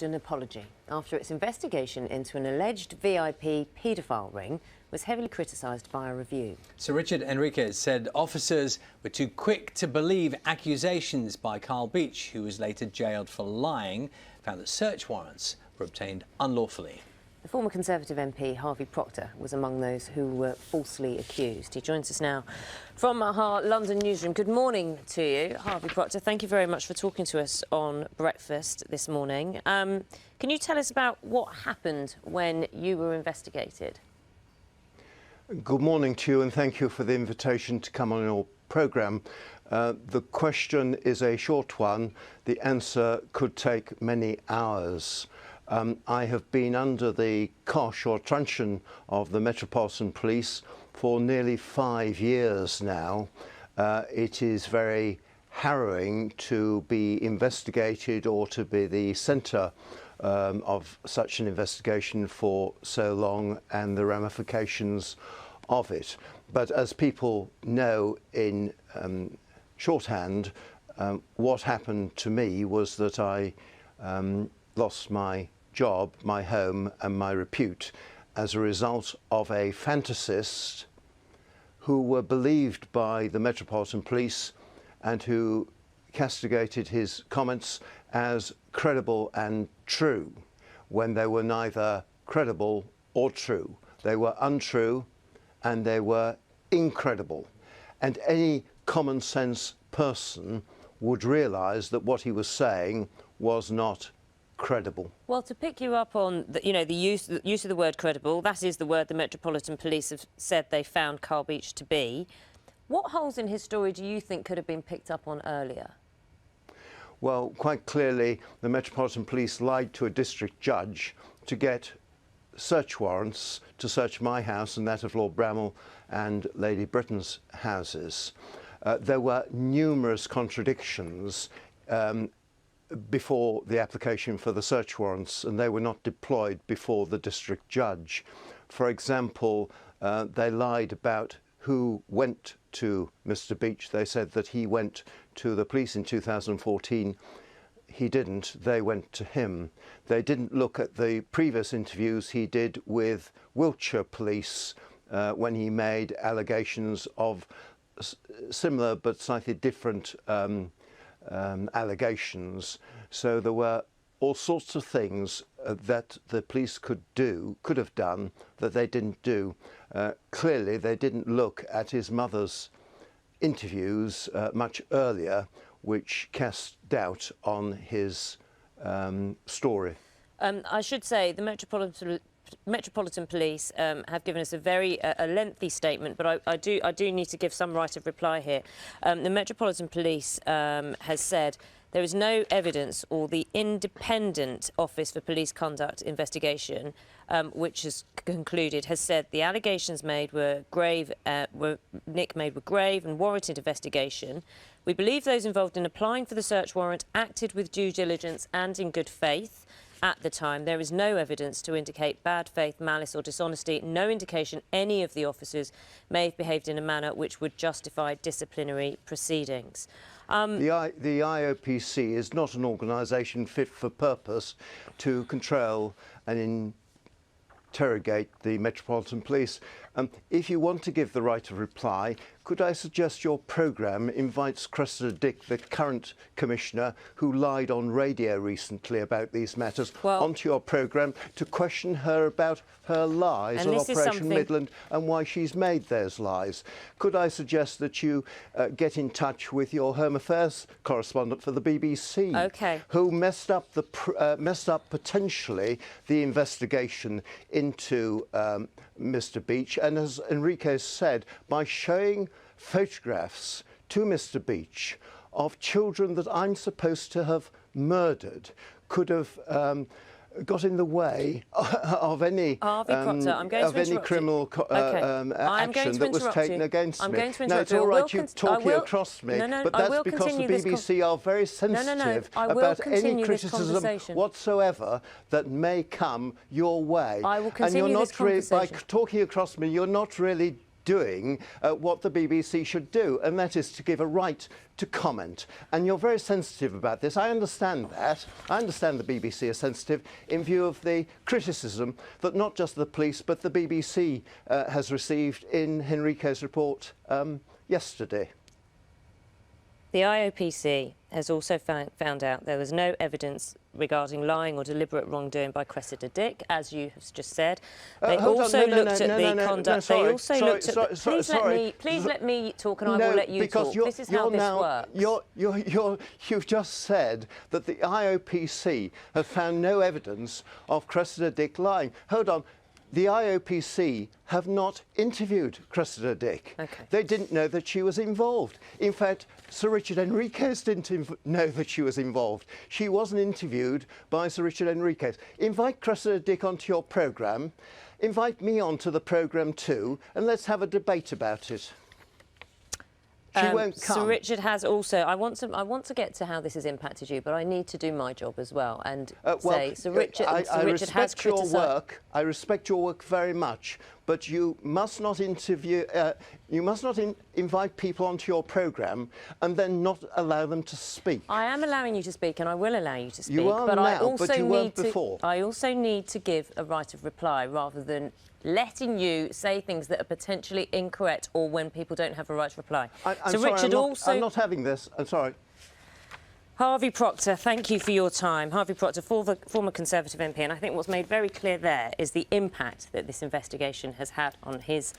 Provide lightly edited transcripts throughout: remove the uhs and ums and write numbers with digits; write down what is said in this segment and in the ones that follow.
An apology after its investigation into an alleged VIP paedophile ring was heavily criticised by a review. Sir Richard Enriquez said officers were too quick to believe accusations by Carl Beech, who was later jailed for lying, found that search warrants were obtained unlawfully. The former Conservative MP Harvey Proctor was among those who were falsely accused. He joins us now from our London newsroom. Good morning to you, Harvey Proctor. Thank you very much for talking to us on Breakfast this morning. Can you tell us about what happened when you were investigated? Good morning to you, and thank you for the invitation to come on your programme. The question is a short one. The answer could take many hours. I have been under the cosh or truncheon of the Metropolitan Police for nearly 5 years now. It is very harrowing to be investigated or to be the centre of such an investigation for so long, and the ramifications of it. But as people know in shorthand, what happened to me was that I lost my job, my home and my repute as a result of a fantasist who were believed by the Metropolitan Police and who castigated his comments as credible and true when they were neither credible or true. They were untrue and they were incredible. And any common sense person would realise that what he was saying was not credible. Well, to pick you up on the use of the word credible, that is the word the Metropolitan Police have said they found Carl Beech to be. What holes in his story do you think could have been picked up on earlier? Well, quite clearly the Metropolitan Police lied to a district judge to get search warrants to search my house and that of Lord Bramall and Lady Britton's houses. There were numerous contradictions before the application for the search warrants, and they were not deployed before the district judge. For example, they lied about who went to Mr. Beech. They said that he went to the police in 2014. He didn't. They went to him. They didn't look at the previous interviews he did with Wiltshire Police when he made allegations of similar but slightly different allegations. So there were all sorts of things that the police could have done that they didn't do. Clearly they didn't look at his mother's interviews much earlier, which cast doubt on his story. I should say the Metropolitan Police have given us a very lengthy statement, but I do need to give some right of reply here. The Metropolitan Police has said there is no evidence, or the Independent Office for Police Conduct Investigation, which has concluded, has said the allegations made were grave, Nick made were grave and warranted investigation. We believe those involved in applying for the search warrant acted with due diligence and in good faith. At the time, there is no evidence to indicate bad faith, malice or dishonesty, no indication any of the officers may have behaved in a manner which would justify disciplinary proceedings. The IOPC is not an organisation fit for purpose to control and interrogate the Metropolitan Police. If you want to give the right of reply, could I suggest your programme invites Cressida Dick, the current Commissioner, who lied on radio recently about these matters, onto your programme to question her about her lies on Operation Midland and why she's made those lies. Could I suggest that you get in touch with your Home Affairs correspondent for the BBC, who messed up potentially the investigation into Mr. Beech, and as Enrique said, by showing photographs to Mr. Beech of children that I'm supposed to have murdered, could have got in the way of any criminal action that was taken against me. Now, it's all right you talking across me, but that's because the BBC are very sensitive about any criticism whatsoever that may come your way. I will continue this conversation. By talking across me, you're not really doing what the BBC should do, and that is to give a right to comment. And you're very sensitive about this. I understand that. I understand the BBC is sensitive in view of the criticism that not just the police but the BBC has received in Henrique's report yesterday. The IOPC has also found out there was no evidence regarding lying or deliberate wrongdoing by Cressida Dick, as you have just said. They also looked at the conduct. They also looked at. Please let me talk, and I will let you talk. This is how this works. You've just said that the IOPC have found no evidence of Cressida Dick lying. Hold on. The IOPC have not interviewed Cressida Dick. Okay. They didn't know that she was involved. In fact, Sir Richard Henriques didn't know that she was involved. She wasn't interviewed by Sir Richard Henriques. Invite Cressida Dick onto your programme, invite me onto the programme too, and let's have a debate about it. She won't come. Sir Richard has also. I want to get to how this has impacted you, but I need to do my job as well and say Sir Richard. I Richard has respect your criticised. work. I respect your work very much, but you must not interview. You must not invite people onto your programme and then not allow them to speak. I am allowing you to speak, and I will allow you to speak. You are but now, I also but you need weren't to. before. I also need to give a right of reply rather than letting you say things that are potentially incorrect or when people don't have a right to reply. I'm so sorry, Richard I'm not having this. I'm sorry. Harvey Proctor, thank you for your time. Harvey Proctor, former Conservative MP, and I think what's made very clear there is the impact that this investigation has had on his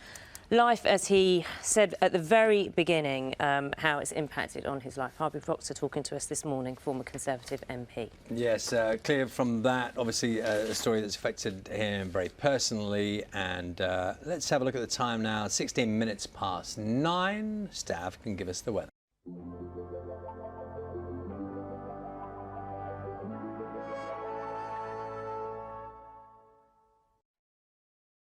life, as he said at the very beginning, how it's impacted on his life. Harvey Proctor talking to us this morning, former Conservative MP. Yes, clear from that, obviously a story that's affected him very personally. And let's have a look at the time now. 16 minutes past 9. Stav can give us the weather.